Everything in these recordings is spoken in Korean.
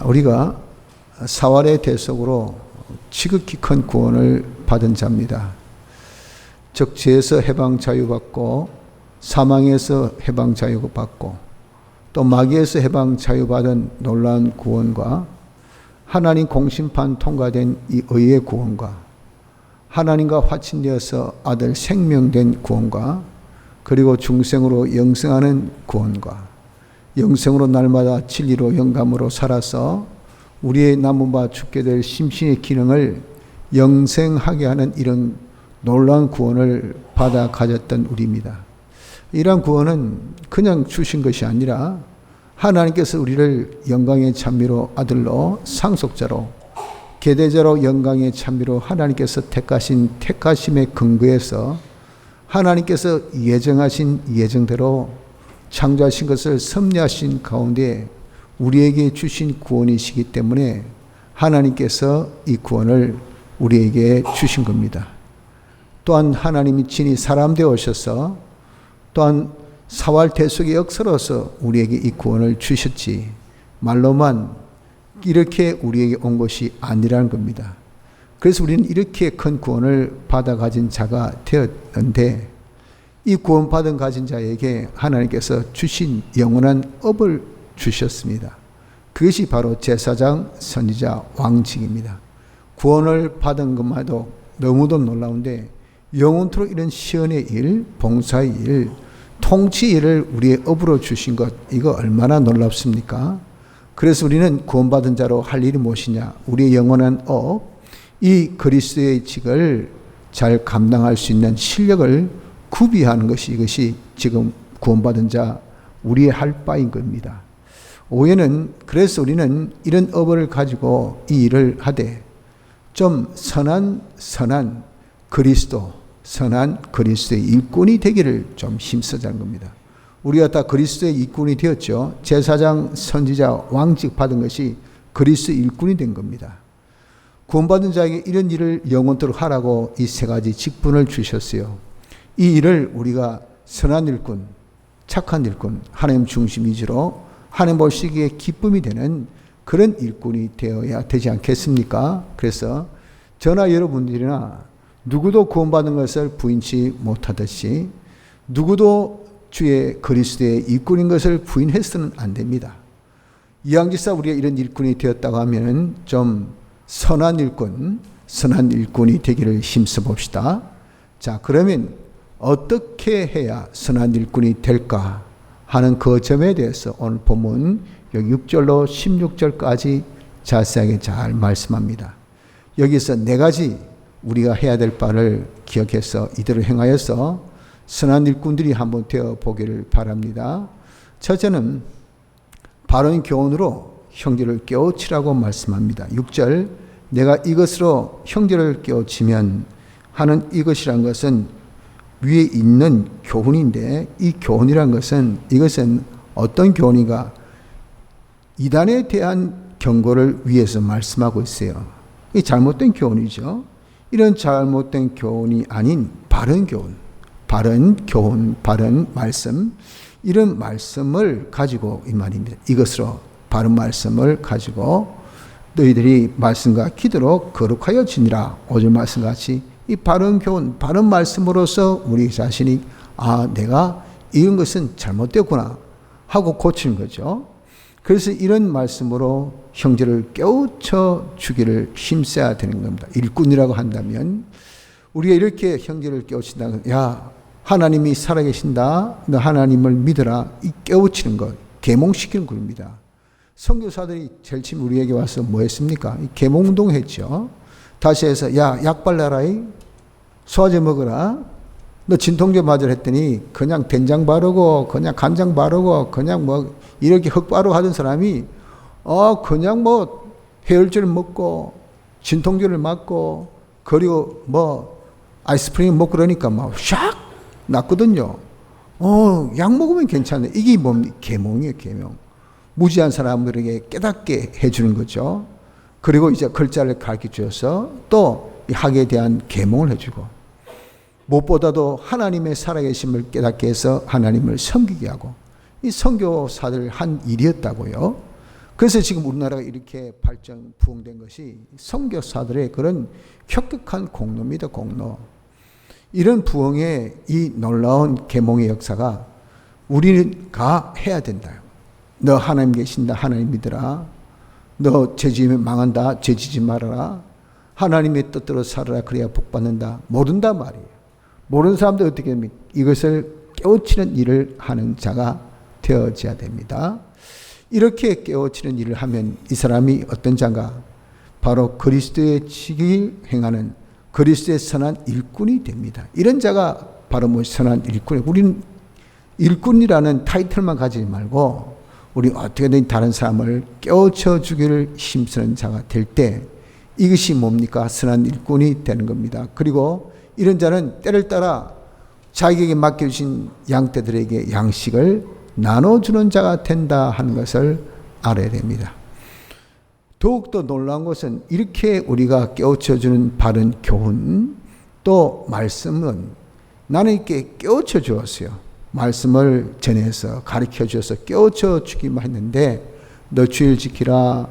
우리가 사활의 대속으로 지극히 큰 구원을 받은 자입니다. 즉 죄에서 해방 자유받고 사망에서 해방 자유받고 또 마귀에서 해방 자유받은 놀라운 구원과 하나님 공심판 통과된 이 의의 구원과 하나님과 화친되어서 아들 생명된 구원과 그리고 중생으로 영생하는 구원과 영생으로 날마다 진리로 영감으로 살아서 우리의 남은 바 죽게 될 심신의 기능을 영생하게 하는 이런 놀라운 구원을 받아 가졌던 우리입니다. 이러한 구원은 그냥 주신 것이 아니라 하나님께서 우리를 영광의 찬미로 아들로 상속자로 계대자로 영광의 찬미로 하나님께서 택하신 택하심의 근거에서 하나님께서 예정하신 예정대로 창조하신 것을 섭리하신 가운데 우리에게 주신 구원이시기 때문에 하나님께서 이 구원을 우리에게 주신 겁니다. 또한 하나님이 친히 사람 되어 오셔서 또한 사활 대속의 역사로서 우리에게 이 구원을 주셨지 말로만 이렇게 우리에게 온 것이 아니라는 겁니다. 그래서 우리는 이렇게 큰 구원을 받아 가진 자가 되었는데 이 구원받은 가진 자에게 하나님께서 주신 영원한 업을 주셨습니다. 그것이 바로 제사장, 선지자, 왕직입니다. 구원을 받은 것만도 너무도 놀라운데 영원토록 이런 시언의 일, 봉사의 일, 통치 일을 우리의 업으로 주신 것, 이거 얼마나 놀랍습니까? 그래서 우리는 구원받은 자로 할 일이 무엇이냐? 우리의 영원한 업, 이 그리스도의 직을 잘 감당할 수 있는 실력을 구비하는 것이 이것이 지금 구원받은 자 우리의 할 바인 겁니다. 오해는 그래서 우리는 이런 업을 가지고 이 일을 하되 좀 선한 그리스도의 일꾼이 되기를 좀 힘쓰자는 겁니다. 우리가 다 그리스도의 일꾼이 되었죠. 제사장, 선지자, 왕직 받은 것이 그리스도의 일꾼이 된 겁니다. 구원받은 자에게 이런 일을 영원토록 하라고 이 세 가지 직분을 주셨어요. 이 일을 우리가 선한 일꾼, 착한 일꾼, 하나님 중심 위주로 하나님 보시기에 기쁨이 되는 그런 일꾼이 되어야 되지 않겠습니까? 그래서 저나 여러분들이나 누구도 구원받은 것을 부인치 못하듯이 누구도 주의 그리스도의 일꾼인 것을 부인해서는 안 됩니다. 이왕지사 우리가 이런 일꾼이 되었다고 하면 좀 선한 일꾼이 되기를 힘써 봅시다. 자, 그러면 어떻게 해야 선한 일꾼이 될까 하는 그 점에 대해서 오늘 본문 여기 6절로 16절까지 자세하게 잘 말씀합니다. 여기서 네 가지 우리가 해야 될 바를 기억해서 이대로 행하여서 선한 일꾼들이 한번 되어 보기를 바랍니다. 첫째는 바른 교훈으로 형제를 깨우치라고 말씀합니다. 6절 내가 이것으로 형제를 깨우치면 하는 이것이란 것은 위에 있는 교훈인데 이 교훈이란 것은 이것은 어떤 교훈인가? 이단에 대한 경고를 위해서 말씀하고 있어요. 이 잘못된 교훈이죠. 이런 잘못된 교훈이 아닌 바른 교훈, 바른 말씀, 이런 말씀을 가지고 이 말입니다. 이것으로 바른 말씀을 가지고 너희들이 말씀과 기도로 거룩하여 지니라. 5절 말씀같이 이 바른 교훈, 바른 말씀으로서 우리 자신이 내가 이런 것은 잘못되었구나 하고 고치는 거죠. 그래서 이런 말씀으로 형제를 깨우쳐 주기를 힘써야 되는 겁니다. 일꾼이라고 한다면 우리가 이렇게 형제를 깨우친다는 야 하나님이 살아계신다. 너 하나님을 믿어라. 이 깨우치는 것, 계몽시키는 겁니다. 선교사들이 제일 처음 우리에게 와서 뭐 했습니까? 계몽운동 했죠. 다시 해서 약 발라라. 소화제 먹어라. 너 진통제 맞으라 했더니 그냥 된장 바르고 그냥 간장 바르고 그냥 뭐 이렇게 흙 바르고 하던 사람이 그냥 뭐 해열제를 먹고 진통제를 맞고 그리고 뭐 아이스프링 먹고 그러니까 막 샥 낫거든요. 약 먹으면 괜찮아요. 이게 뭡니까? 계몽이에요, 계몽. 무지한 사람들에게 깨닫게 해주는 거죠. 그리고 이제 글자를 가르쳐 주어서 또 학에 대한 계몽을 해주고 무엇보다도 하나님의 살아계심을 깨닫게 해서 하나님을 섬기게 하고 이 선교사들 한 일이었다고요. 그래서 지금 우리나라가 이렇게 발전 부흥된 것이 선교사들의 그런 혁혁한 공로입니다. 공로. 이런 부흥의 이 놀라운 계몽의 역사가 우리가 해야 된다. 너 하나님 계신다. 하나님 믿어라. 너 죄지으면 망한다. 죄지지 말아라. 하나님의 뜻대로 살아라. 그래야 복받는다. 모른단 말이에요. 모르는 사람들 어떻게 합니까? 이것을 깨우치는 일을 하는 자가 되어져야 됩니다. 이렇게 깨우치는 일을 하면 이 사람이 어떤 자가 바로 그리스도의 직을 행하는 그리스도의 선한 일꾼이 됩니다. 이런 자가 바로 선한 일꾼이에요. 우리는 일꾼이라는 타이틀만 가지지 말고 우리 어떻게든 다른 사람을 깨우쳐 주기를 힘쓰는 자가 될 때 이것이 뭡니까? 선한 일꾼이 되는 겁니다. 그리고 이런 자는 때를 따라 자기에게 맡겨주신 양떼들에게 양식을 나눠주는 자가 된다 하는 것을 알아야 됩니다. 더욱더 놀라운 것은 이렇게 우리가 깨우쳐주는 바른 교훈 또 말씀은 나는 이렇게 깨우쳐 주었어요. 말씀을 전해서 가르쳐 주어서 깨우쳐 주기만 했는데 너 주일 지키라,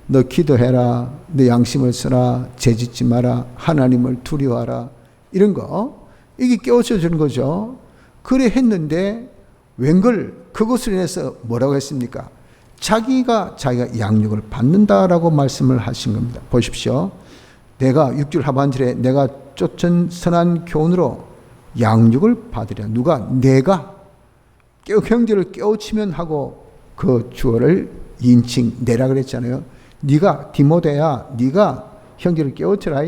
너 기도해라, 너 양심을 써라, 죄짓지 마라, 하나님을 두려워하라 이런 거 이게 깨우쳐 주는 거죠. 그래 했는데 웬걸 그것을 인해서 뭐라고 했습니까? 자기가 양육을 받는다라고 말씀을 하신 겁니다. 보십시오. 내가 6절 하반절에 내가 쫓은 선한 교훈으로 양육을 받으랴. 누가? 내가 형제를 깨우치면 하고 그 주어를 인칭 내라 그랬잖아요. 네가 디모데야, 네가 형제를 깨우쳐라.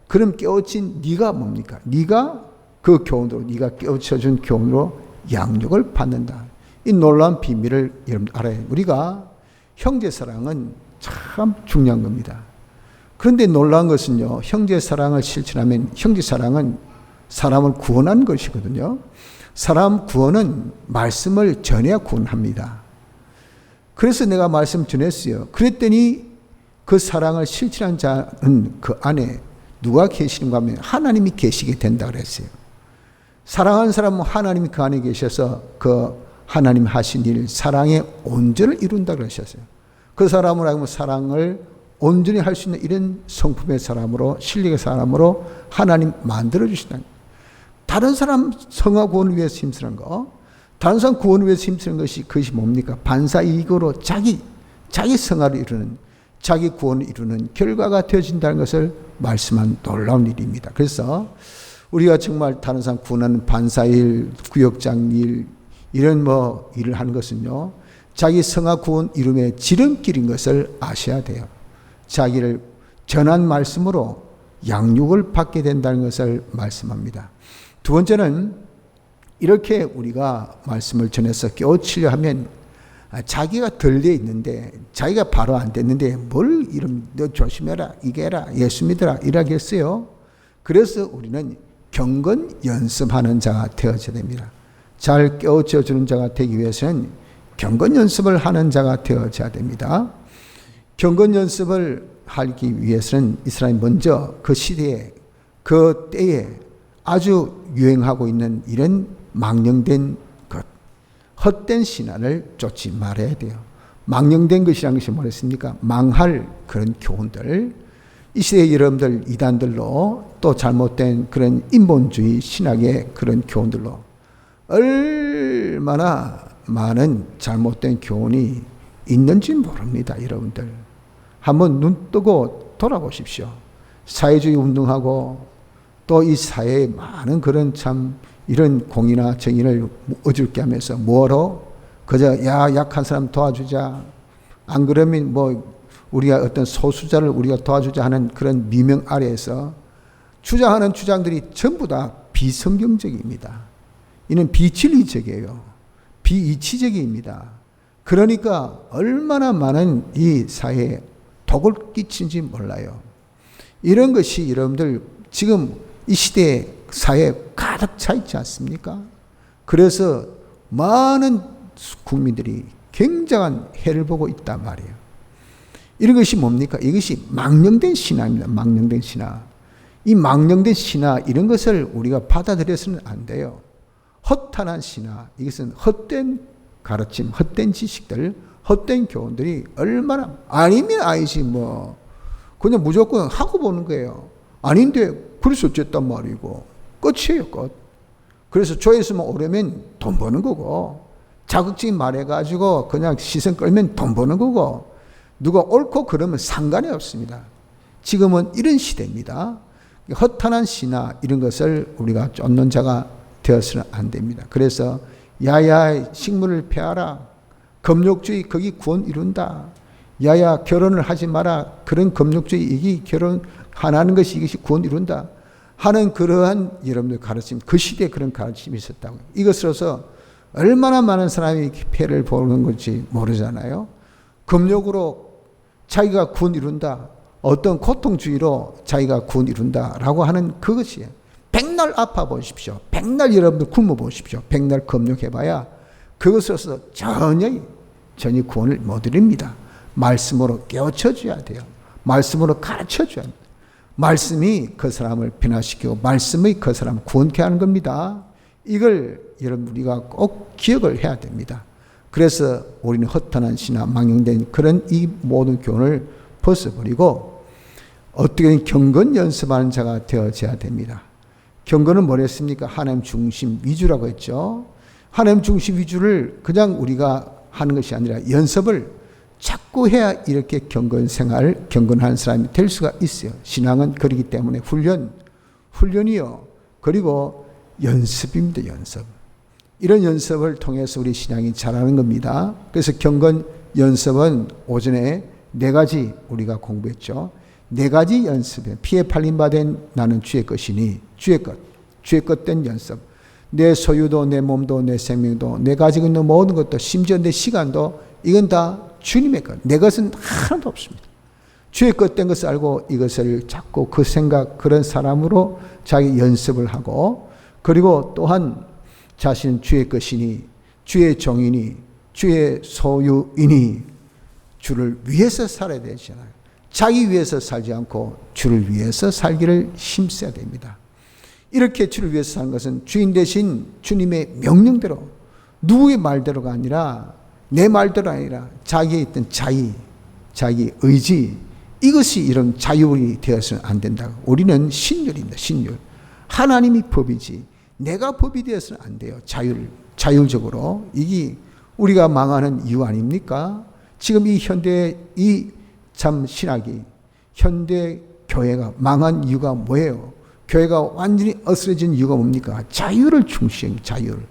그럼 깨우친 네가 뭡니까? 네가 그 교훈으로 네가 깨우쳐준 교훈으로 양육을 받는다. 이 놀라운 비밀을 여러분들 알아야 해요. 우리가 형제 사랑은 참 중요한 겁니다. 그런데 놀라운 것은요, 형제 사랑을 실천하면 형제 사랑은 사람을 구원하는 것이거든요. 사람 구원은 말씀을 전해야 구원합니다. 그래서 내가 말씀 전했어요. 그랬더니 그 사랑을 실천한 자는 그 안에 누가 계시는가 하면 하나님이 계시게 된다 그랬어요. 사랑하는 사람은 하나님이 그 안에 계셔서 그 하나님 하신 일, 사랑의 온전을 이룬다 그러셨어요. 그 사람을 하면 사랑을 온전히 할 수 있는 이런 성품의 사람으로, 실력의 사람으로 하나님 만들어주신다. 다른 사람 성화 구원을 위해서 힘쓰는 거, 다른 사람 구원을 위해서 힘쓰는 것이 그것이 뭡니까? 반사이익으로 자기 성화를 이루는, 자기 구원을 이루는 결과가 되어진다는 것을 말씀한 놀라운 일입니다. 그래서 우리가 정말 다른 사람 구원하는 반사일, 구역장 일, 이런 일을 하는 것은요, 자기 성화 구원 이름의 지름길인 것을 아셔야 돼요. 자기를 전한 말씀으로 양육을 받게 된다는 것을 말씀합니다. 두 번째는 이렇게 우리가 말씀을 전해서 깨우치려 하면 자기가 덜 돼 있는데 자기가 바로 안 됐는데 뭘 이런 너 조심해라, 이게 해라, 예수 믿어라 이라겠어요. 그래서 우리는 경건 연습하는 자가 되어져야 됩니다. 잘 깨우쳐 주는 자가 되기 위해서는 경건 연습을 하는 자가 되어져야 됩니다. 경건 연습을 하기 위해서는 이 사람이 먼저 그 시대에, 그 때에 아주 유행하고 있는 이런 망령된 것, 헛된 신앙을 쫓지 말아야 돼요. 망령된 것이라는 것이 뭐랬습니까? 망할 그런 교훈들, 이 시대의 여러분들 이단들로 또 잘못된 그런 인본주의 신학의 그런 교훈들로 얼마나 많은 잘못된 교훈이 있는지 모릅니다. 여러분들 한번 눈 뜨고 돌아보십시오. 사회주의 운동하고 또 이 사회에 많은 그런 참 이런 공의나 정의를 어줍게 하면서 뭐로 그저 약한 사람 도와주자, 안 그러면 우리가 어떤 소수자를 우리가 도와주자 하는 그런 미명 아래에서 주장하는 주장들이 전부 다 비성경적입니다. 이는 비진리적이에요. 비이치적입니다. 그러니까 얼마나 많은 이 사회에 독을 끼친지 몰라요. 이런 것이 여러분들 지금 이 시대에 사회에 가득 차 있지 않습니까? 그래서 많은 국민들이 굉장한 해를 보고 있단 말이에요. 이런 것이 뭡니까? 이것이 망령된 신화입니다. 망령된 신화. 이 망령된 신화 이런 것을 우리가 받아들여서는 안 돼요. 허탄한 신화, 이것은 헛된 가르침, 헛된 지식들, 헛된 교훈들이 얼마나, 아니면 아니지 뭐 그냥 무조건 하고 보는 거예요. 아닌데 그래서 어쨌단 말이고 끝이에요, 끝. 그래서 조회수만 오르면 돈 버는 거고, 자극적인 말해가지고 그냥 시선 끌면 돈 버는 거고, 누가 옳고 그러면 상관이 없습니다. 지금은 이런 시대입니다. 허탄한 신화 이런 것을 우리가 쫓는 자가 되어서는 안 됩니다. 그래서 야야 식물을 폐하라, 금욕주의 거기 구원 이룬다, 야야 결혼을 하지 마라, 그런 금욕주의 이게 결혼 안 하는 것이 이것이 구원 이룬다 하는 그러한 여러분들 가르침, 그 시대에 그런 가르침이 있었다고. 이것으로서 얼마나 많은 사람이 폐를 보는 건지 모르잖아요. 금욕으로 자기가 구원 이룬다, 어떤 고통주의로 자기가 구원 이룬다라고 하는 그것이에요. 백날 아파 보십시오. 백날 여러분들 굶어 보십시오. 백날 금욕해봐야 그것으로서 전혀 구원을 못 이룹니다. 말씀으로 깨우쳐줘야 돼요. 말씀으로 가르쳐줘야 합니다. 말씀이 그 사람을 변화시키고 말씀이 그 사람을 구원케 하는 겁니다. 이걸 여러분 우리가 꼭 기억을 해야 됩니다. 그래서 우리는 허탄한 신화, 망령된 그런 이 모든 교훈을 벗어버리고 어떻게든 경건 연습하는 자가 되어져야 됩니다. 경건은 뭐랬습니까? 하나님 중심 위주라고 했죠. 하나님 중심 위주를 그냥 우리가 하는 것이 아니라 연습을 자꾸 해야 이렇게 경건 생활, 경건하는 사람이 될 수가 있어요. 신앙은 그렇기 때문에 훈련이요. 그리고 연습입니다, 연습. 이런 연습을 통해서 우리 신앙이 자라는 겁니다. 그래서 경건 연습은 오전에 4가지 우리가 공부했죠. 4가지 연습에 피에 팔림받은 나는 주의 것이니, 주의 것된 연습. 내 소유도 내 몸도 내 생명도 내 가지고 있는 모든 것도 심지어 내 시간도 이건 다 주님의 것. 내 것은 하나도 없습니다. 주의 것된 것을 알고 이것을 자꾸 그 생각, 그런 사람으로 자기 연습을 하고, 그리고 또한 자신은 주의 것이니, 주의 종이니, 주의 소유이니, 주를 위해서 살아야 되잖아요. 자기 위해서 살지 않고 주를 위해서 살기를 힘써야 됩니다. 이렇게 주를 위해서 사는 것은 주인 대신 주님의 명령대로, 누구의 말대로가 아니라, 내 말대로 아니라 자기에 있던 자기 의지, 이것이 이런 자율이 되어서는 안 된다고. 우리는 신율입니다. 신율. 하나님이 법이지 내가 법이 되어서는 안 돼요. 자율적으로. 이게 우리가 망하는 이유 아닙니까? 지금 이 현대 이 참 신학이, 현대 교회가 망한 이유가 뭐예요? 교회가 완전히 어스러진 이유가 뭡니까? 자유를 중시해요. 자유를.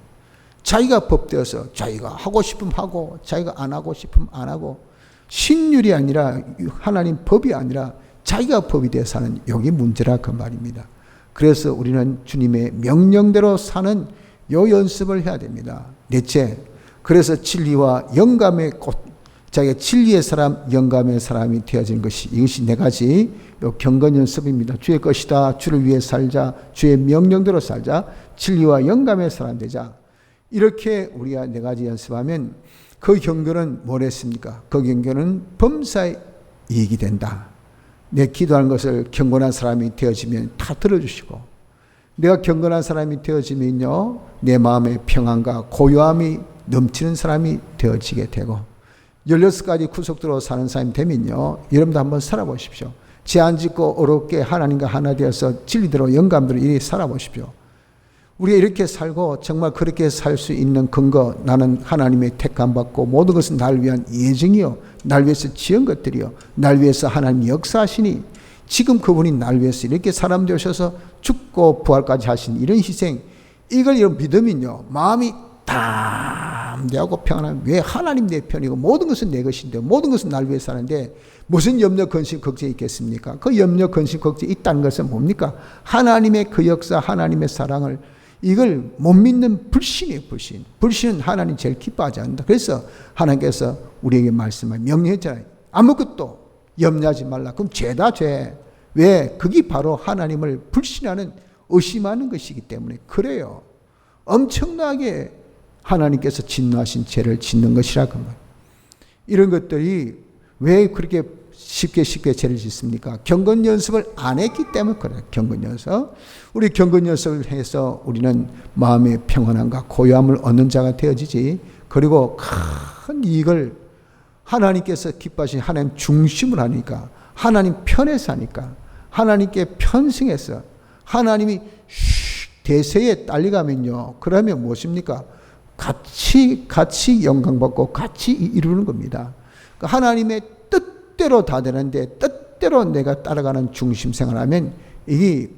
자기가 법되어서 자기가 하고 싶으면 하고 자기가 안 하고 싶으면 안 하고, 신율이 아니라 하나님 법이 아니라 자기가 법이 되어 사는, 여기 문제라 그 말입니다. 그래서 우리는 주님의 명령대로 사는 요 연습을 해야 됩니다. 넷째, 그래서 진리와 영감의 자기가 진리의 사람, 영감의 사람이 되어진 것이, 이것이 4가지 요 경건 연습입니다. 주의 것이다, 주를 위해 살자, 주의 명령대로 살자, 진리와 영감의 사람 되자. 이렇게 우리가 4가지 연습하면 그 경건은 뭐랬습니까? 그 경건은 범사에 이익이 된다. 내 기도하는 것을 경건한 사람이 되어지면 다 들어주시고, 내가 경건한 사람이 되어지면요, 내 마음의 평안과 고요함이 넘치는 사람이 되어지게 되고, 16가지 구속도로 사는 사람이 되면요, 여러분도 한번 살아보십시오. 죄 안 짓고 어렵게 하나님과 하나 되어서 진리대로 영감대로 이렇게 살아보십시오. 우리가 이렇게 살고 정말 그렇게 살 수 있는 근거, 나는 하나님의 택함받고 모든 것은 날 위한 예정이요, 날 위해서 지은 것들이요, 날 위해서 하나님 역사하시니, 지금 그분이 날 위해서 이렇게 사람 되셔서 죽고 부활까지 하신 이런 희생, 이걸 믿으면요, 마음이 담대하고 평안한, 왜 하나님 내 편이고 모든 것은 내 것인데, 모든 것은 날 위해서 사는데 무슨 염려, 근심, 걱정이 있겠습니까? 그 염려, 근심, 걱정이 있다는 것은 뭡니까? 하나님의 그 역사, 하나님의 사랑을, 이걸 못 믿는 불신이에요. 불신은 하나님 제일 기뻐하지 않는다. 그래서 하나님께서 우리에게 말씀을 명령했잖아요. 아무것도 염려하지 말라. 그럼 죄다 죄. 왜? 그게 바로 하나님을 불신하는, 의심하는 것이기 때문에 그래요. 엄청나게 하나님께서 진노하신 죄를 짓는 것이라 그 말. 이런 것들이 왜 그렇게 쉽게 죄를 짓습니까? 경건 연습을 안 했기 때문에 그래요. 경건 연습. 우리 경건 연습을 해서 우리는 마음의 평안함과 고요함을 얻는 자가 되어지지, 그리고 큰 이익을 하나님께서 기뻐하신 하나님 중심을 하니까, 하나님 편에서 하니까, 하나님께 편승해서 하나님이 대세에 딸려가면요, 그러면 무엇입니까? 같이 영광받고 같이 이루는 겁니다. 그러니까 하나님의 뜻대로 다 되는데 뜻대로 내가 따라가는 중심 생활하면 이게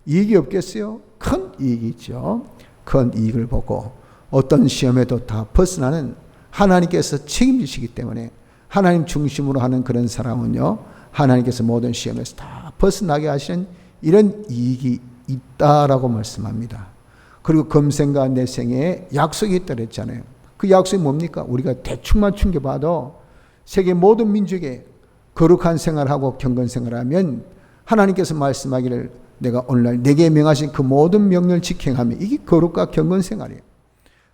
이익이 없겠어요? 큰 이익이죠. 큰 이익을 보고 어떤 시험에도 다 벗어나는 하나님께서 책임지시기 때문에 하나님 중심으로 하는 그런 사람은요, 하나님께서 모든 시험에서 다 벗어나게 하시는 이런 이익이 있다라고 말씀합니다. 그리고 금생과 내생에 약속이 있다고 했잖아요. 그 약속이 뭡니까? 우리가 대충만 충겨봐도 세계 모든 민족에 거룩한 생활하고 경건 생활하면 하나님께서 말씀하기를 내가 오늘날 내게 명하신 그 모든 명령을 지켜하면 이게 거룩과 경건 생활이에요.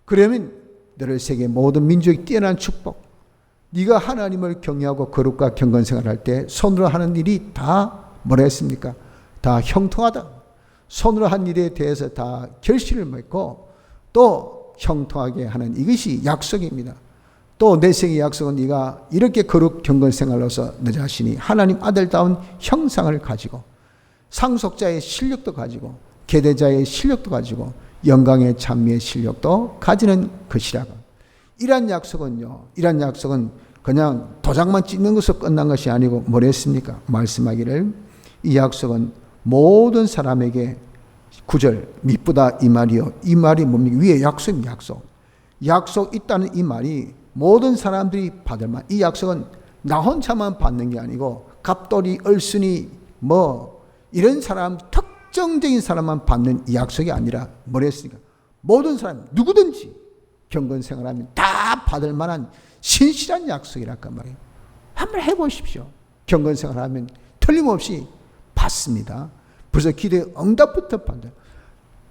그러면 너를 세계 모든 민족이 뛰어난 축복, 네가 하나님을 경외하고 거룩과 경건 생활할 때 손으로 하는 일이 다 뭐라 했습니까? 다 형통하다. 손으로 한 일에 대해서 다 결실을 맺고 또 형통하게 하는 이것이 약속입니다. 또 내 생의 약속은 네가 이렇게 거룩 경건 생활로서 너 자신이 하나님 아들다운 형상을 가지고 상속자의 실력도 가지고 계대자의 실력도 가지고 영광의 찬미의 실력도 가지는 것이라고. 이런 약속은요, 이런 약속은 그냥 도장만 찍는 것으로 끝난 것이 아니고 뭐라 했습니까? 말씀하기를 이 약속은 모든 사람에게 9절 미쁘다 이 말이요. 이 말이 뭡니까? 위에 약속입니다. 약속 있다는 이 말이 모든 사람들이 받을 만, 이 약속은 나 혼자만 받는 게 아니고 갑돌이, 얼순이 뭐 이런 사람, 특정적인 사람만 받는 이 약속이 아니라 뭐라 했습니까? 모든 사람 누구든지 경건 생활하면 다 받을 만한 신실한 약속이랄까 말이에요. 한번 해보십시오. 경건 생활하면 틀림없이 받습니다. 벌써 기도의 응답부터 받아요.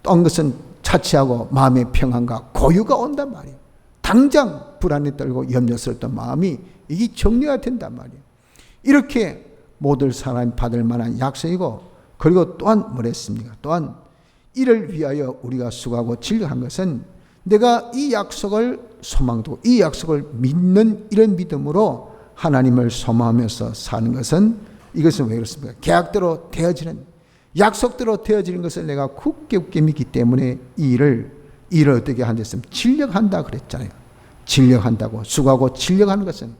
떤 것은 차치하고 마음의 평안과 고유가 온단 말이에요. 당장 불안에 떨고 염려스럽던 마음이 이게 정리가 된단 말이에요. 이렇게 모든 사람이 받을 만한 약속이고, 그리고 또한 뭐랬습니까? 또한 이를 위하여 우리가 수고하고 즐거한 것은 내가 이 약속을 소망두고 이 약속을 믿는 이런 믿음으로 하나님을 소망하면서 사는 것은, 이것은 왜 그렇습니까? 계약대로 되어지는, 약속대로 되어지는 것을 내가 굳게 믿기 때문에 이 일을 어떻게 한댔으면 진력한다 그랬잖아요. 진력한다고, 수고하고 진력하는 것은,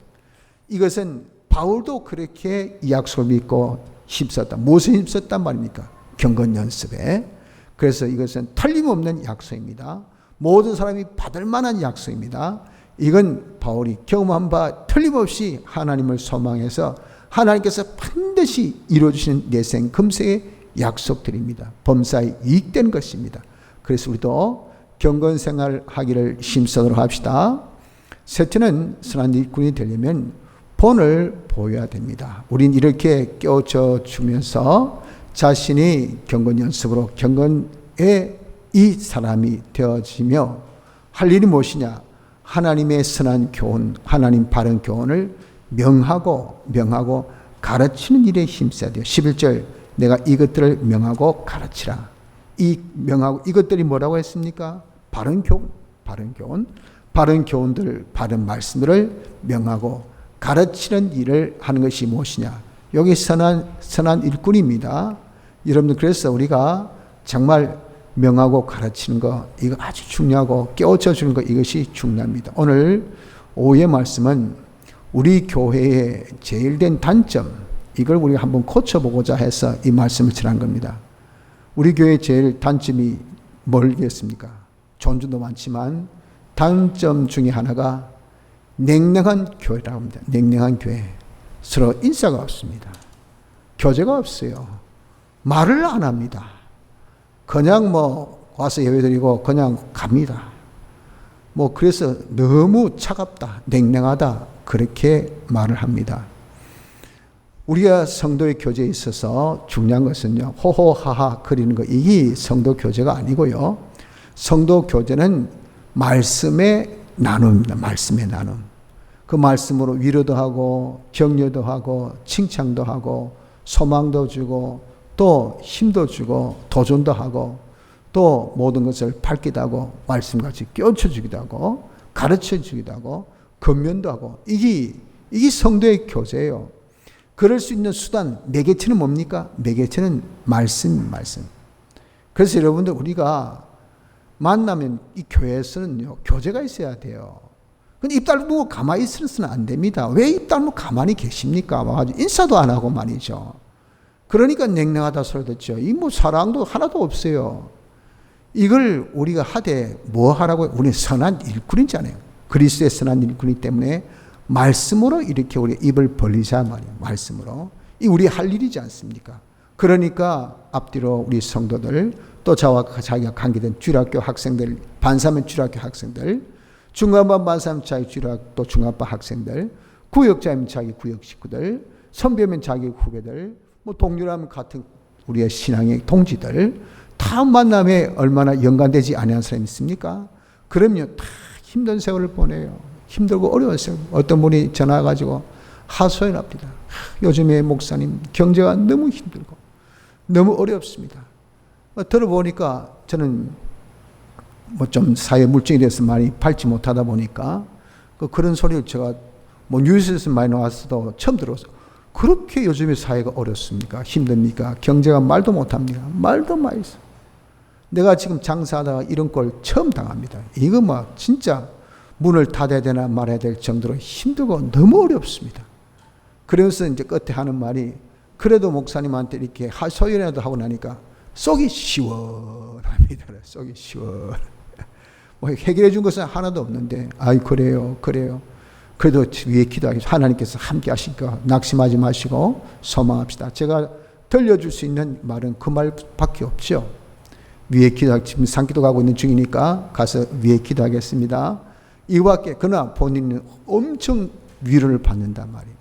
이것은 바울도 그렇게 이 약속을 믿고 힘썼다. 무엇에 힘썼단 말입니까? 경건 연습에. 그래서 이것은 틀림없는 약속입니다. 모든 사람이 받을 만한 약속입니다. 이건 바울이 경험한 바 틀림없이 하나님을 소망해서 하나님께서 반드시 이루어주시는 내생 금세의 약속들입니다. 범사에 이익된 것입니다. 그래서 우리도 경건 생활하기를 힘쓰도록 합시다. 셋째는 선한 일꾼이 되려면 본을 보여야 됩니다. 우린 이렇게 깨우쳐 주면서 자신이 경건 연습으로 경건의 이 사람이 되어지며 할 일이 무엇이냐? 하나님의 선한 교훈, 하나님 바른 교훈을 명하고 가르치는 일에 힘써야 돼요. 11절 내가 이것들을 명하고 가르치라. 이 명하고 이것들이 뭐라고 했습니까? 바른 교훈, 바른 교훈들, 바른 말씀들을 명하고 가르치는 일을 하는 것이 무엇이냐? 여기 선한 일꾼입니다. 여러분들, 그래서 우리가 정말 명하고 가르치는 거, 이거 아주 중요하고 깨우쳐 주는 거, 이것이 중요합니다. 오늘 오후의 말씀은 우리 교회의 제일 된 단점, 이걸 우리가 한번 고쳐보고자 해서 이 말씀을 전한 겁니다. 우리 교회의 제일 단점이 뭘겠습니까? 존중도 많지만 단점 중에 하나가 냉랭한 교회라고 합니다. 냉랭한 교회. 서로 인사가 없습니다. 교제가 없어요. 말을 안 합니다. 그냥 와서 예배드리고 그냥 갑니다. 그래서 너무 차갑다, 냉랭하다, 그렇게 말을 합니다. 우리가 성도의 교제에 있어서 중요한 것은요, 호호하하 거리는 거, 이게 성도 교제가 아니고요. 성도 교제는 말씀의 나눔입니다. 말씀의 나눔. 그 말씀으로 위로도 하고 격려도 하고 칭찬도 하고 소망도 주고 또 힘도 주고 도전도 하고 또 모든 것을 밝기도 하고 말씀같이 깨우쳐 주기도 하고 가르쳐 주기도 하고 권면도 하고, 이게 이게 성도의 교제예요. 그럴 수 있는 수단, 매개체는 뭡니까? 매개체는 말씀. 그래서 여러분들 우리가 만나면 이 교회에서는요, 교제가 있어야 돼요. 근데 입 다물고 가만히 있어서는 안 됩니다. 왜 입 다물고 가만히 계십니까? 와가지고 인사도 안 하고 말이죠. 그러니까 냉랭하다 소리 듣죠. 이 뭐 사랑도 하나도 없어요. 이걸 우리가 하되 뭐 하라고요? 우리는 선한 일꾼이잖아요. 그리스도의 선한 일꾼이기 때문에 말씀으로 이렇게 우리 입을 벌리자 말이에요. 말씀으로. 이 우리 할 일이지 않습니까? 그러니까 앞뒤로 우리 성도들, 또 저와 자기가 관계된 주일학교 학생들, 반사면 주일학교 학생들, 중간반 반사면 자기 주일학교 또 중간반 학생들, 구역자면 자기 구역 식구들, 선배면 자기 후배들, 뭐 동료라면 같은 우리의 신앙의 동지들, 다 만남에 얼마나 연관되지 아니한 사람이 있습니까? 그럼요, 다 힘든 세월을 보내요. 힘들고 어려웠어요. 어떤 분이 전화가지고 하소연합니다. 요즘에 목사님 경제가 너무 힘들고 너무 어렵습니다. 들어보니까 저는 뭐 좀 사회 물증에 대해서 많이 밟지 못하다 보니까 그런 소리를 제가 뭐 뉴스에서 많이 나왔어도 처음 들어서 그렇게 요즘에 사회가 어렵습니까? 힘듭니까? 경제가 말도 못합니다. 말도 많이 있어. 내가 지금 장사하다가 이런 걸 처음 당합니다. 이거 뭐 진짜 문을 닫아야 되나 말아야 될 정도로 힘들고 너무 어렵습니다. 그래서 이제 끝에 하는 말이 그래도 목사님한테 이렇게 소연이라도 하고 나니까 속이 시원합니다. 속이 시원. 뭐 해결해 준 것은 하나도 없는데, 아이 그래요. 그래도 위에 기도하기 하나님께서 함께 하시니까 낙심하지 마시고 소망합시다. 제가 들려줄 수 있는 말은 그 말밖에 없죠. 위에 기도, 지금 산기도 가고 있는 중이니까 가서 위에 기도하겠습니다. 이거밖에. 그러나 본인은 엄청 위로를 받는단 말이에요.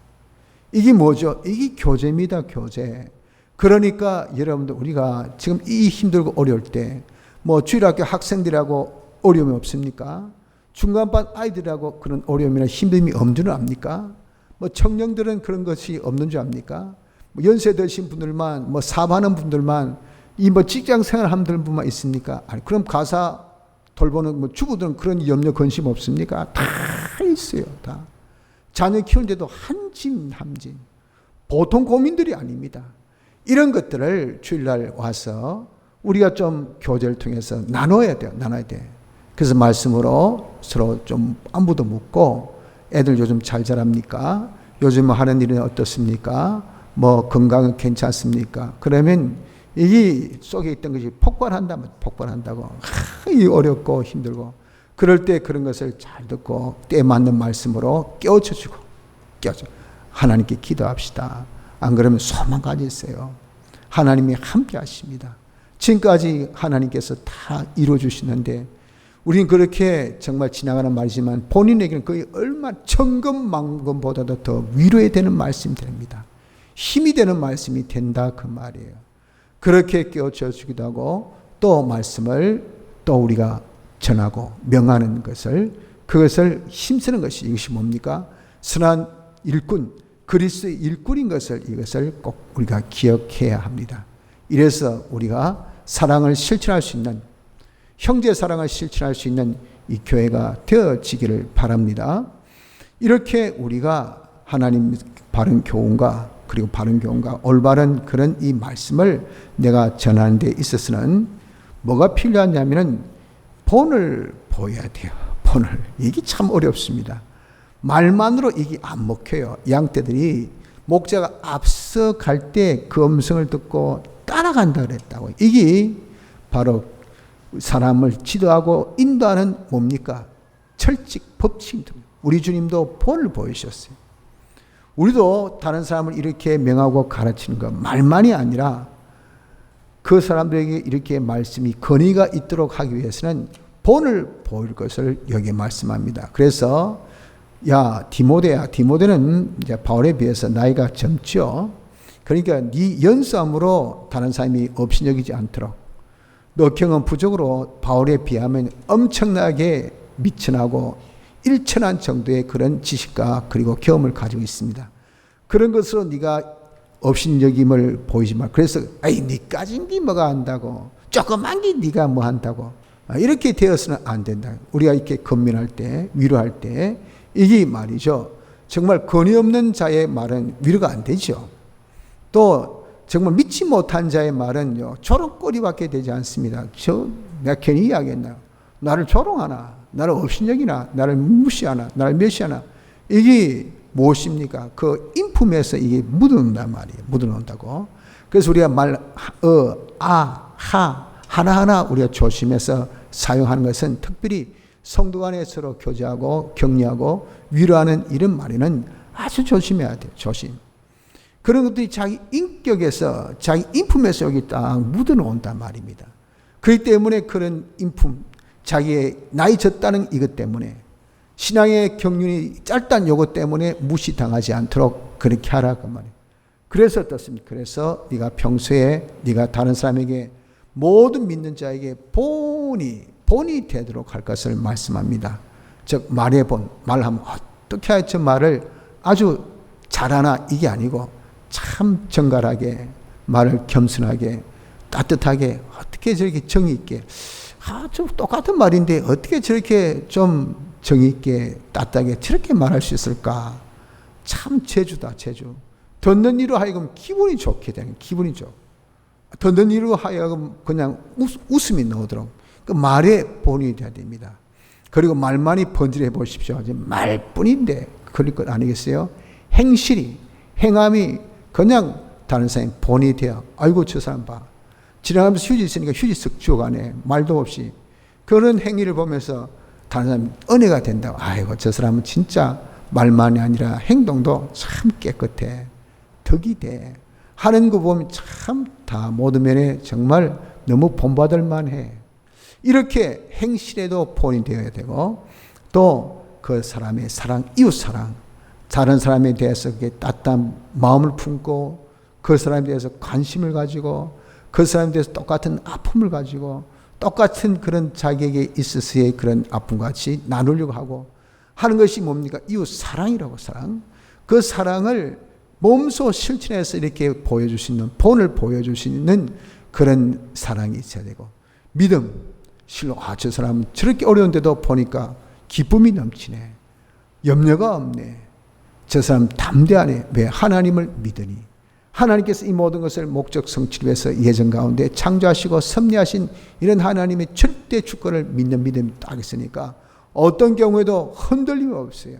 이게 뭐죠? 이게 교제입니다. 교제. 그러니까 여러분들 우리가 지금 이 힘들고 어려울 때 뭐 주일학교 학생들하고 어려움이 없습니까? 중간반 아이들하고 그런 어려움이나 힘듦이 없는 줄 압니까? 뭐 청년들은 그런 것이 없는 줄 압니까? 뭐 연세 드신 분들만, 뭐 사업하는 분들만, 이 뭐 직장 생활하는 분들만 있습니까? 아니, 그럼 가사 돌보는 뭐 주부들은 그런 염려 근심 없습니까? 다 있어요. 다. 자녀 키우는데도 한 짐. 보통 고민들이 아닙니다. 이런 것들을 주일날 와서 우리가 좀 교제를 통해서 나눠야 돼요. 그래서 말씀으로 서로 좀 안부도 묻고, 애들 요즘 잘 자랍니까? 요즘 하는 일은 어떻습니까? 뭐 건강은 괜찮습니까? 그러면 이 속에 있던 것이 폭발한다고. 이 어렵고 힘들고. 그럴 때 그런 것을 잘 듣고 때에 맞는 말씀으로 깨우쳐주고 하나님께 기도합시다. 안 그러면 소망 가지세요. 하나님이 함께 하십니다. 지금까지 하나님께서 다 이루어주시는데 우리는 그렇게 정말 지나가는 말이지만 본인에게는 거의 얼마 천금만금보다도 더 위로에 되는 말씀이 됩니다. 힘이 되는 말씀이 된다 그 말이에요. 그렇게 깨우쳐 주기도 하고 또 말씀을 또 우리가 전하고 명하는 것을, 그것을 힘쓰는 것이, 이것이 뭡니까? 선한 일꾼, 그리스도의 일꾼인 것을, 이것을 꼭 우리가 기억해야 합니다. 이래서 우리가 사랑을 실천할 수 있는, 형제 사랑을 실천할 수 있는 이 교회가 되어지기를 바랍니다. 이렇게 우리가 하나님 바른 교훈과, 그리고 바른 교훈과 올바른 그런 이 말씀을 내가 전하는 데 있어서는 뭐가 필요하냐면은 본을 보여야 돼요. 본을. 이게 참 어렵습니다. 말만으로 이게 안 먹혀요. 양떼들이 목자가 앞서 갈 때 그 음성을 듣고 따라간다 그랬다고. 이게 바로 사람을 지도하고 인도하는 뭡니까? 철칙, 법칙입니다. 우리 주님도 본을 보이셨어요. 우리도 다른 사람을 이렇게 명하고 가르치는 것, 말만이 아니라 그 사람들에게 이렇게 말씀이 건의가 있도록 하기 위해서는 본을 보일 것을 여기에 말씀합니다. 그래서 야 디모데야, 디모데는 이제 바울에 비해서 나이가 젊죠. 그러니까 네 연수함으로 다른 사람이 업신여기지 않도록, 너 경험 부족으로 바울에 비하면 엄청나게 미천하고 일천한 정도의 그런 지식과 그리고 경험을 가지고 있습니다. 그런 것으로 네가 업신여김을 보이지 마. 그래서 아이 니까진 게 뭐가 한다고, 조그만 게 네가 뭐 한다고, 이렇게 되어서는 안 된다. 우리가 이렇게 건면할 때, 위로할 때 이게 말이죠. 정말 권위 없는 자의 말은 위로가 안 되죠. 또 정말 믿지 못한 자의 말은요, 조롱거리밖에 되지 않습니다. 내가 괜히 이야기했나? 나를 조롱하나? 나를 업신여기나? 나를 무시하나? 나를 멸시하나? 이게 무엇입니까? 그 인품에서 이게 묻어놓는단 말이에요. 묻어놓는다고. 그래서 우리가 하나하나 우리가 조심해서 사용하는 것은 특별히 성도 간에 서로 교제하고 격려하고 위로하는 이런 말에는 아주 조심해야 돼요. 조심. 그런 것들이 자기 인격에서, 자기 인품에서 여기 딱 묻어놓는단 말입니다. 그렇기 때문에 그런 인품, 자기의 나이 졌다는 이것 때문에, 신앙의 경륜이 짧다는 요것 때문에 무시당하지 않도록 그렇게 하라 그 말이에요. 그래서 어떻습니까? 그래서 네가 평소에 네가 다른 사람에게, 모든 믿는 자에게 본이 되도록 할 것을 말씀합니다. 즉 말의 본, 말하면 어떻게 해야 저 말을 아주 잘하나 이게 아니고 참 정갈하게, 말을 겸손하게, 따뜻하게, 어떻게 저렇게 정의 있게, 좀 똑같은 말인데 어떻게 저렇게 좀 정의 있게 따뜻하게 저렇게 말할 수 있을까? 참 재주다, 재주. 듣는 이로 하여금 기분이 좋게 되는, 기분이 좋아. 듣는 이로 하여금 그냥 웃음이 나오도록 그 말에 본이 돼야 됩니다. 그리고 말만이 번지해 보십시오. 말뿐인데 그럴 것 아니겠어요? 행실이, 행함이 그냥 다른 사람이 본이 되어, 아이고 저 사람 봐, 지나가면서 휴지 있으니까 휴지 쓱 주워가네, 말도 없이. 그런 행위를 보면서 다른 사람이 은혜가 된다고. 아이고 저 사람은 진짜 말만이 아니라 행동도 참 깨끗해, 덕이 돼 하는 거 보면 참 다 모든 면에 정말 너무 본받을 만해. 이렇게 행실에도 본이 되어야 되고, 또 그 사람의 사랑, 이웃 사랑, 다른 사람에 대해서 따뜻한 마음을 품고, 그 사람에 대해서 관심을 가지고, 그 사람에 대해서 똑같은 아픔을 가지고, 똑같은 그런 자기에게 있어서의 그런 아픔과 같이 나누려고 하고 하는 것이 뭡니까? 이웃 사랑이라고. 사랑. 그 사랑을 몸소 실천해서 이렇게 보여줄 수 있는, 본을 보여줄 수 있는 그런 사랑이 있어야 되고, 믿음, 실로 저 사람은 저렇게 어려운데도 보니까 기쁨이 넘치네, 염려가 없네, 저 사람 담대하네. 왜? 하나님을 믿으니. 하나님께서 이 모든 것을 목적 성취를 위해서 예전 가운데 창조하시고 섭리하신 이런 하나님의 절대 주권을 믿는 믿음이 딱 있으니까 어떤 경우에도 흔들림이 없어요.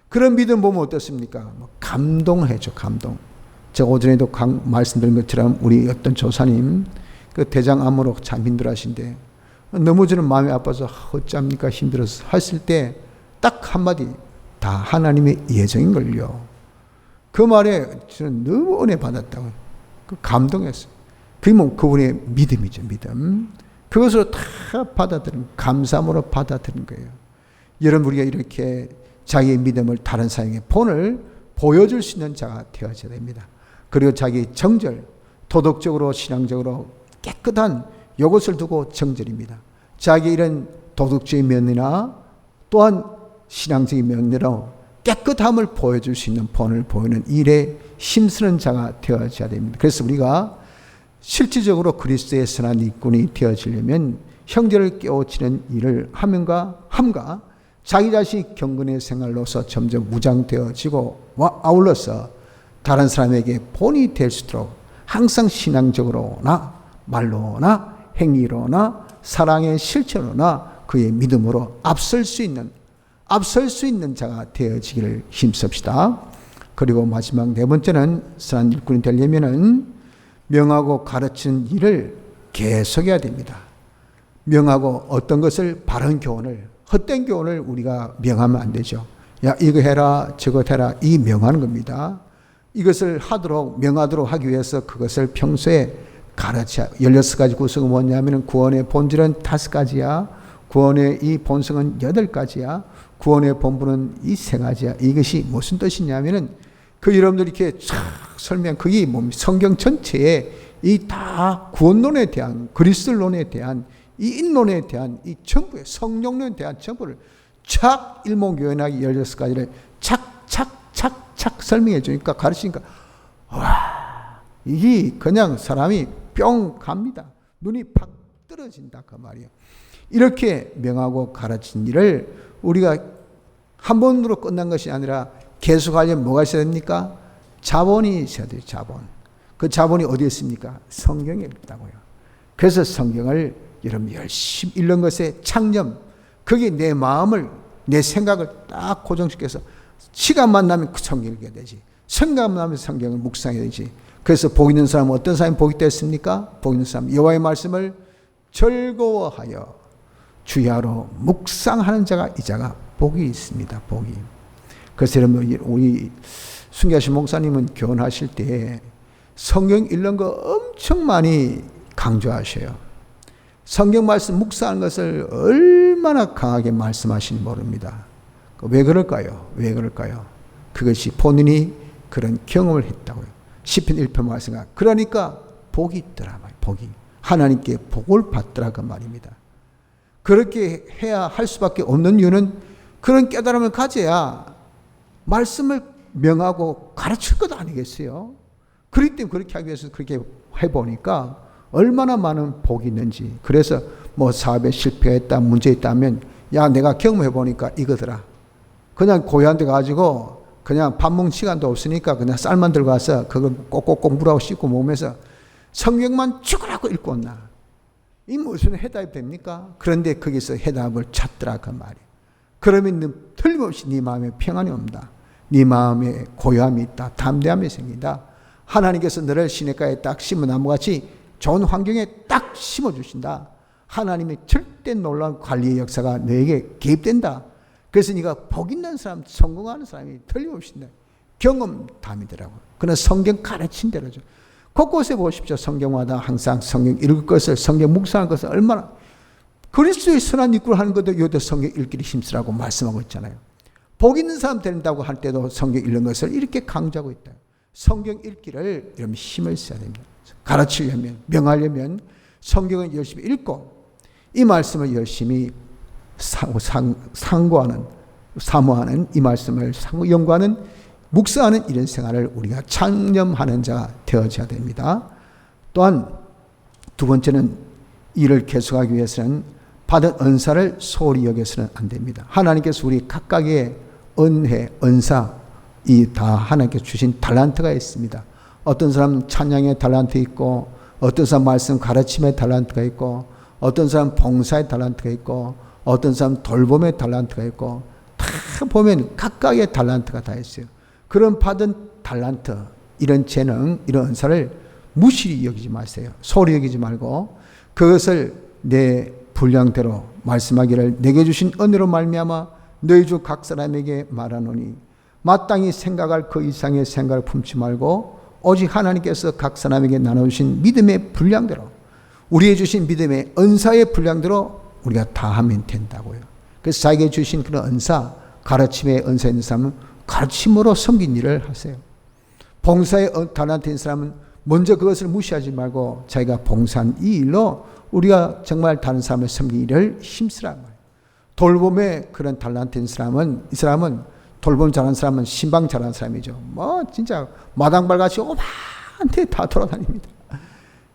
그런 믿음 보면 어떻습니까? 감동해죠, 감동. 제가 오전에도 말씀드린 것처럼 우리 어떤 조사님, 그 대장암으로 참 힘들어 하신데, 너무 저는 마음이 아파서 어쩝니까 힘들어서 했을 때 딱 한마디, 다 하나님의 예정인걸요. 그 말에 저는 너무 은혜 받았다고, 감동했어요. 그게 뭐 그분의 믿음이죠, 믿음. 그것으로 다 받아들인, 감사함으로 받아들인 거예요. 여러분, 우리가 이렇게 자기의 믿음을 다른 사람에게 본을 보여줄 수 있는 자가 되어져야 됩니다. 그리고 자기 정절, 도덕적으로 신앙적으로 깨끗한 이것을 두고 정절입니다. 자기 이런 도덕적인 면이나 또한 신앙적인 면으로 깨끗함을 보여줄 수 있는 본을 보이는 일에 힘쓰는 자가 되어져야 됩니다. 그래서 우리가 실질적으로 그리스도의 선한 일꾼이 되어지려면 형제를 깨우치는 일을 함과 자기 자신이 경건의 생활로서 점점 무장되어지고 아울러서 다른 사람에게 본이 될 수 있도록 항상 신앙적으로나 말로나 행위로나 사랑의 실천으로나 그의 믿음으로 앞설 수 있는 자가 되어지기를 힘씁시다. 그리고 마지막 네 번째는 선한 일꾼이 되려면은 명하고 가르치는 일을 계속해야 됩니다. 명하고 어떤 것을 바른 교훈을, 헛된 교훈을 우리가 명하면 안 되죠. 야, 이거 해라, 저거 해라, 이 명하는 겁니다. 이것을 명하도록 하기 위해서 그것을 평소에 가르쳐. 16가지 구성은 뭐냐면 구원의 본질은 5가지야. 구원의 이 본성은 8가지야. 구원의 본분은 이 3가지야. 이것이 무슨 뜻이냐면은 그 여러분들이 이렇게 쫙 설명, 그게 성경 전체에 이 다 구원론에 대한, 그리스도론에 대한, 이 인론에 대한, 이 전부의 성령론에 대한 전부를 착 일목요연하게 16가지를 착 설명해 주니까, 가르치니까 와, 이게 그냥 사람이 뿅 갑니다. 눈이 팍 떨어진다 그 말이에요. 이렇게 명하고 가르친 일을 우리가 한 번으로 끝난 것이 아니라 계속하려면 뭐가 있어야 됩니까? 자본이 있어야 돼요. 자본. 그 자본이 어디에 있습니까? 성경에 있다고요. 그래서 성경을 여러분 열심히 읽는 것에 창념, 그게 내 마음을, 내 생각을 딱 고정시켜서 시간만 나면 그 성경 읽어야 되지. 생각만 나면 성경을 묵상해야 되지. 그래서 복 있는 사람은 어떤 사람이 복이 됐습니까? 복 있는 사람, 여호와의 말씀을 즐거워하여 주야로 묵상하는 자가, 이 자가 복이 있습니다. 복이. 그래서 여러분, 우리 순교하신 목사님은 교훈하실 때 성경 읽는 거 엄청 많이 강조하셔요. 성경 말씀 묵상하는 것을 얼마나 강하게 말씀하시는지 모릅니다. 왜 그럴까요? 왜 그럴까요? 그것이 본인이 그런 경험을 했다고요. 시편 1편 말씀가 그러니까 복이 있더라. 복이. 하나님께 복을 받더라 그 말입니다. 그렇게 해야 할 수밖에 없는 이유는 그런 깨달음을 가져야 말씀을 명하고 가르칠 것 아니겠어요? 그렇기 때문에 그렇게 하기 위해서 그렇게 해보니까 얼마나 많은 복이 있는지. 그래서 뭐 사업에 실패했다, 문제 있다면 야, 내가 경험해보니까 이거더라. 그냥 고향 데 가지고 그냥 밥 먹는 시간도 없으니까 그냥 쌀만 들고 가서 그걸 꼭꼭꼭 물하고 씻고 먹으면서 성경만 죽으라고 읽고 온나. 이 무슨 해답이 됩니까? 그런데 거기서 해답을 찾더라 그 말이에요. 그러면 틀림없이 네 마음에 평안이 옵니다. 네 마음에 고요함이 있다. 담대함이 생긴다. 하나님께서 너를 시냇가에 딱 심은 나무같이 좋은 환경에 딱 심어주신다. 하나님의 절대 놀라운 관리의 역사가 너에게 개입된다. 그래서 네가 복 있는 사람, 성공하는 사람이 틀림없이 경험담이더라고. 그는 성경 가르친 대로죠. 곳곳에 보십시오. 성경마다 항상 성경 읽을 것을, 성경 묵상할 것을 얼마나 그리스도의 선한 일꾼을 하는 것도 요도 성경 읽기를 힘쓰라고 말씀하고 있잖아요. 복 있는 사람 된다고 할 때도 성경 읽는 것을 이렇게 강조하고 있다. 성경 읽기를 여러분 힘을 써야 됩니다. 가르치려면, 명하려면 성경을 열심히 읽고 이 말씀을 열심히 상고하는, 사모하는, 이 말씀을 연구하는, 묵상하는 이런 생활을 우리가 창념하는 자가 되어져야 됩니다. 또한 두 번째는 이를 계속하기 위해서는 받은 은사를 소홀히 여겨서는 안 됩니다. 하나님께서 우리 각각의 은혜, 은사, 이 다 하나님께서 주신 달란트가 있습니다. 어떤 사람은 찬양의 달란트 있고, 어떤 사람 말씀 가르침의 달란트가 있고, 어떤 사람 봉사의 달란트가 있고, 어떤 사람 돌봄의 달란트가 있고, 다 보면 각각의 달란트가 다 있어요. 그런 받은 달란트, 이런 재능, 이런 은사를 무시히 여기지 마세요. 소홀히 여기지 말고 그것을 내 분량대로 말씀하기를 내게 주신 은혜로 말미암아 너희 주 각 사람에게 말하노니 마땅히 생각할 그 이상의 생각을 품지 말고 오직 하나님께서 각 사람에게 나눠주신 믿음의 분량대로, 우리의 주신 믿음의 은사의 분량대로 우리가 다 하면 된다고요. 그래서 자기에게 주신 그런 은사, 가르침의 은사 있는 사람은 가르침으로 섬긴 일을 하세요. 봉사의 달란트인 사람은 먼저 그것을 무시하지 말고 자기가 봉사한 이 일로 우리가 정말 다른 사람을 섬긴 일을 힘쓰라 말이에요. 돌봄의 그런 달란트인 사람은, 이 사람은 돌봄 잘하는 사람은 신방 잘하는 사람이죠. 뭐 진짜 마당발같이 오만테 다 돌아다닙니다.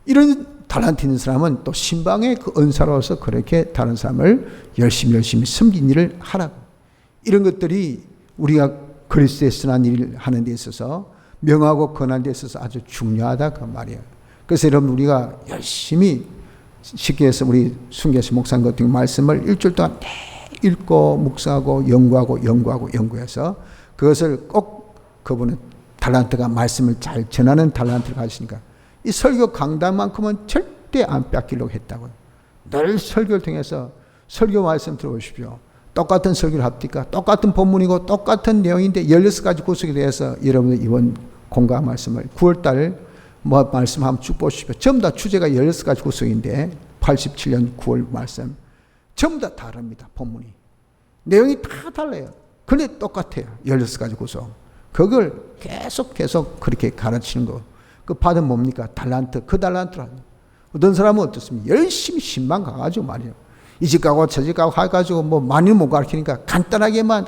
이런 달란트 있는 사람은 또 신방의 그 은사로서 그렇게 다른 사람을 열심히 섬긴 일을 하라고. 이런 것들이 우리가 그리스도의 선한 일을 하는 데 있어서 명하고 권한 데 있어서 아주 중요하다 그 말이에요. 그래서 여러분 우리가 열심히, 쉽게 해서 우리 순교하신 목사님 같은 말씀을 일주일 동안 읽고 묵상하고 연구해서 그것을 꼭, 그분은 달란트가 말씀을 잘 전하는 달란트를 가지시니까 이 설교 강단만큼은 절대 안 뺏기려고 했다고요. 늘 설교를 통해서 설교 말씀 들어보십시오. 똑같은 설교를 합니까? 똑같은 본문이고 똑같은 내용인데 16가지 구석에 대해서 여러분들 이번 공감 말씀을 9월달 뭐 말씀 한번 쭉 보십시오. 전부 다 주제가 16가지 구석인데 87년 9월 말씀 전부 다 다릅니다. 본문이. 내용이 다 달라요. 그런데 똑같아요. 16가지 구석. 그걸 계속 그렇게 가르치는 거. 그 받은 뭡니까? 달란트. 그 달란트로 하는. 어떤 사람은 어떻습니까? 열심히 신방 가가지고 말이에요. 이 집 가고 저 집 가고 해가지고 뭐 많이는 못 가르치니까 간단하게만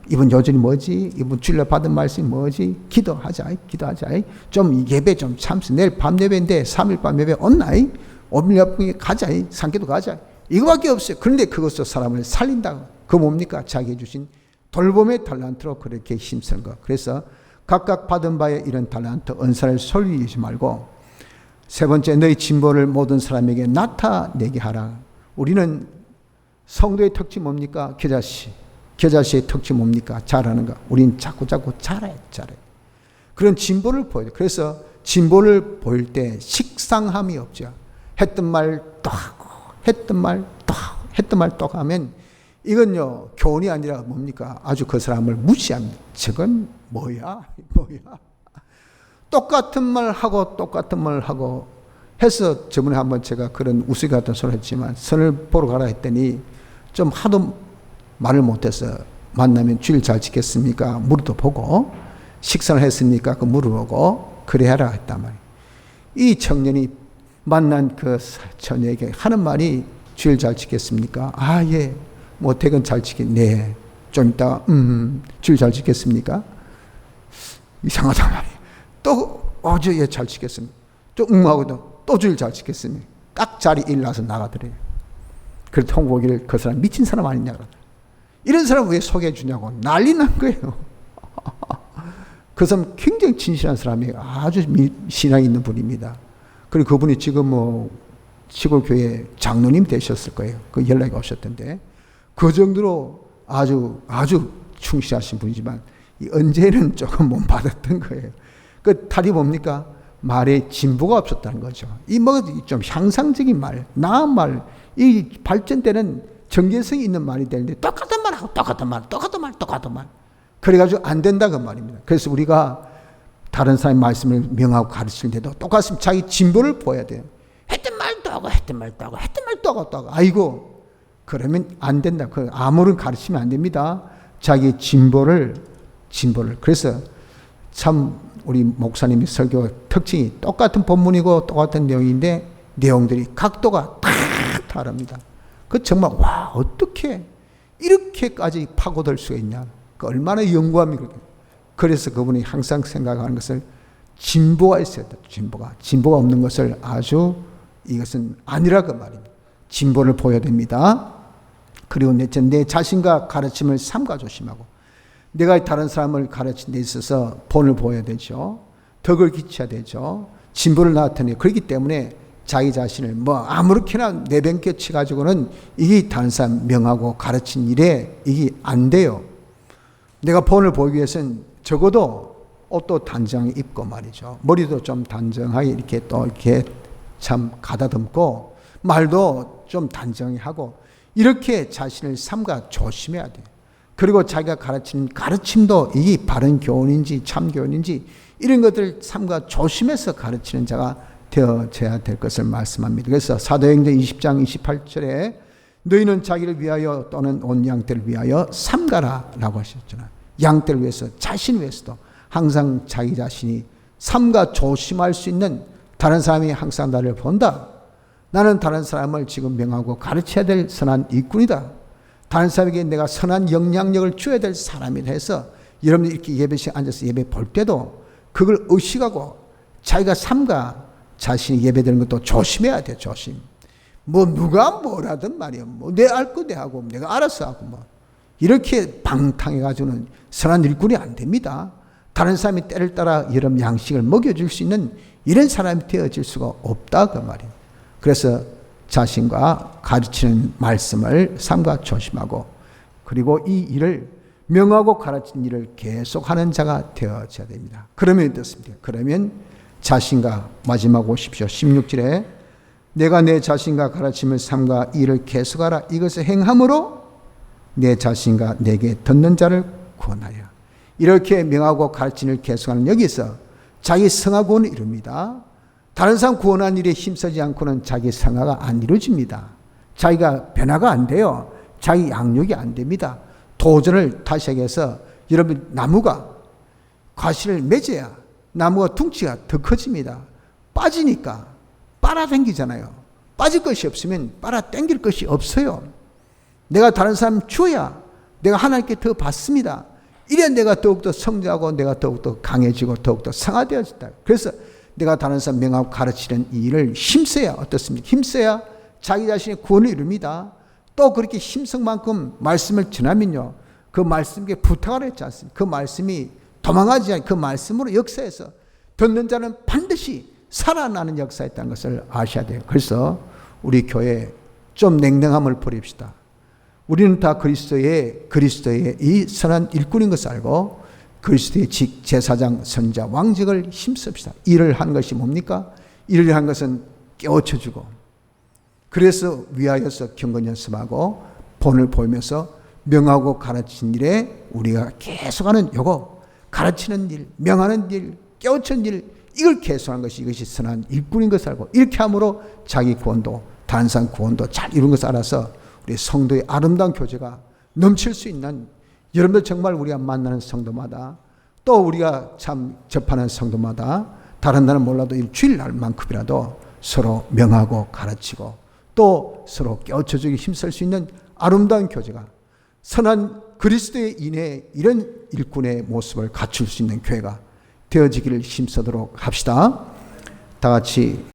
이번 요절이 뭐지? 이번 주일날 받은 말씀이 뭐지? 기도하자. 좀 예배 좀 참수. 내일 밤 예배인데 3일 밤 예배 온나이? 5일 예배 가자. 산기도 가자. 이거밖에 없어요. 그런데 그것도 사람을 살린다. 그 뭡니까? 자기에 주신 돌봄의 달란트로 그렇게 힘쓰는 것. 그래서 각각 받은 바에 이런 달란트 은사를 소리내지 말고, 세 번째, 너희 진보를 모든 사람에게 나타내게 하라. 우리는 성도의 특징 뭡니까? 겨자씨의 특징 뭡니까? 잘하는 거. 우린 자꾸 잘해. 그런 진보를 보여요. 그래서 진보를 보일 때 식상함이 없죠. 했던 말 또 하고, 했던 말 또 하면 이건요, 교훈이 아니라 뭡니까? 아주 그 사람을 무시합니다. 저건 뭐야? 똑같은 말 하고 해서 저번에 한번 제가 그런 우스개 같은 소리 했지만, 선을 보러 가라 했더니 좀 하도 말을 못해서 만나면 주일 잘 지켰습니까? 물도 보고, 식사를 했습니까? 그 물어보고, 그래 하라 했단 말이에요. 이 청년이 만난 그 처녀에게 하는 말이 주일 잘 지켰습니까? 아, 예. 뭐 퇴근 잘 지켰, 네. 좀 이따 주일 잘 지켰습니까? 이상하단 말이에요. 또 어제 예 잘 지켰습니다. 또 하고도 또 주일 잘 지켰습니다. 딱 자리 일나서 나가더래요. 그래서 통보기를 그 사람 미친 사람 아니냐 그러더라고요. 이런 사람 왜 소개해 주냐고 난리 난 거예요. 그 사람 굉장히 진실한 사람이에요. 아주 신앙이 있는 분입니다. 그리고 그분이 지금 뭐 시골 교회 장로님 되셨을 거예요. 그 연락이 오셨던데, 그 정도로 아주 충실하신 분이지만 언제는 조금 못 받았던 거예요. 그 탈이 뭡니까? 말에 진보가 없었다는 거죠. 이 뭐 좀 향상적인 말, 나은 말, 이 발전되는 정체성이 있는 말이 되는데 똑같은 말. 그래가지고 안 된다 그 말입니다. 그래서 우리가 다른 사람의 말씀을 명하고 가르칠 때도 똑같이 자기 진보를 보여야 돼요. 했던 말도 하고. 아이고, 그러면 안 된다. 그 아무런 가르치면 안 됩니다. 자기 진보를. 그래서 참 우리 목사님이 설교 특징이 똑같은 본문이고 똑같은 내용인데 내용들이 각도가 다 다릅니다. 그 정말 와, 어떻게 이렇게까지 파고들 수가 있냐. 그 얼마나 연구함이 그렇게. 그래서 그분이 항상 생각하는 것을 진보가 있어야 돼. 진보가 없는 것을 아주 이것은 아니라 그 말입니다. 진보를 보여야 됩니다. 그리고 내 자신과 가르침을 삼가 조심하고, 내가 다른 사람을 가르친 데 있어서 본을 보여야 되죠. 덕을 끼쳐야 되죠. 진보를 나타내요. 그렇기 때문에 자기 자신을 뭐 아무렇게나 내변께 치가지고는 이게 다른 사람 명하고 가르친 일에 이게 안 돼요. 내가 본을 보이기 위해서는 적어도 옷도 단정히 입고 말이죠. 머리도 좀 단정하게 이렇게 또 이렇게 참 가다듬고, 말도 좀 단정히 하고, 이렇게 자신을 삼가 조심해야 돼요. 그리고 자기가 가르치는 가르침도 이게 바른 교훈인지 참 교훈인지 이런 것들을 삼가 조심해서 가르치는 자가 되어져야 될 것을 말씀합니다. 그래서 사도행전 20장 28절에 너희는 자기를 위하여 또는 온 양떼를 위하여 삼가라 라고 하셨잖아요. 양떼를 위해서, 자신 위해서도 항상 자기 자신이 삼가 조심할 수 있는, 다른 사람이 항상 나를 본다. 나는 다른 사람을 지금 명하고 가르쳐야 될 선한 일꾼이다. 다른 사람에게 내가 선한 영향력을 줘야 될 사람이라 해서 여러분이 이렇게 예배실에 앉아서 예배 볼 때도 그걸 의식하고 자기가 삼가 자신이 예배드리는 것도 조심해야 돼. 조심. 뭐 누가 뭐라든 말이야. 뭐 내 알 거 내 하고 내가 알아서 하고 뭐 이렇게 방탕해가지고는 선한 일꾼이 안 됩니다. 다른 사람이 때를 따라 여러분 양식을 먹여줄 수 있는 이런 사람이 되어질 수가 없다 그 말이에요. 그래서 자신과 가르치는 말씀을 삼가 조심하고, 그리고 이 일을 명하고 가르친 일을 계속하는 자가 되어져야 됩니다. 그러면 어떻습니까? 그러면 자신과, 마지막 오십시오. 16절에 내가 내 자신과 가르침을 삼가 이 일을 계속하라. 이것을 행함으로 내 자신과 내게 듣는 자를 구원하여. 이렇게 명하고 가르치는 일을 계속하는 여기서 자기 성화 구원을 이룹니다. 다른 사람 구원하는 일에 힘쓰지 않고는 자기 성화가 안 이루어집니다. 자기가 변화가 안 돼요. 자기 양육이 안 됩니다. 도전을 다시 하기 위해서 여러분, 나무가 과실을 맺어야 나무가 둥치가 더 커집니다. 빠지니까 빨아당기잖아요. 빠질 것이 없으면 빨아당길 것이 없어요. 내가 다른 사람 줘야 내가 하나님께 더 받습니다. 이래 내가 더욱더 성장하고 내가 더욱더 강해지고 더욱더 성화되어진다. 그래서 내가 다른 사람 명하고 가르치는 이 일을 힘써야 어떻습니까? 힘써야 자기 자신의 구원을 이룹니다. 또 그렇게 힘쓴 만큼 말씀을 전하면요, 그 말씀에 부탁을 했지 않습니까? 그 말씀이 도망하지 않고 그 말씀으로 역사해서 듣는 자는 반드시 살아나는 역사였다는 것을 아셔야 돼요. 그래서 우리 교회 좀 냉랭함을 버립시다. 우리는 다 그리스도의 이 선한 일꾼인 것을 알고 그리스도의 제사장, 선자, 왕직을 힘씁시다. 일을 한 것이 뭡니까? 일을 한 것은 깨우쳐주고, 그래서 위하여서 경건 연습하고 본을 보이면서 명하고 가르치는 일에 우리가 계속하는 요거, 가르치는 일, 명하는 일, 깨우치는 일, 이걸 계속하는 것이 이것이 선한 일꾼인 것을 알고, 이렇게 함으로 자기 구원도 단상 구원도 잘 이룬 것을 알아서 우리 성도의 아름다운 교제가 넘칠 수 있는, 여러분들 정말 우리가 만나는 성도마다 또 우리가 참 접하는 성도마다 다른 날은 몰라도 일주일 날만큼이라도 서로 명하고 가르치고 또 서로 깨우쳐주기 힘쓸 수 있는 아름다운 교제가, 선한 그리스도의 인의 이런 일꾼의 모습을 갖출 수 있는 교회가 되어지기를 힘쓰도록 합시다. 다 같이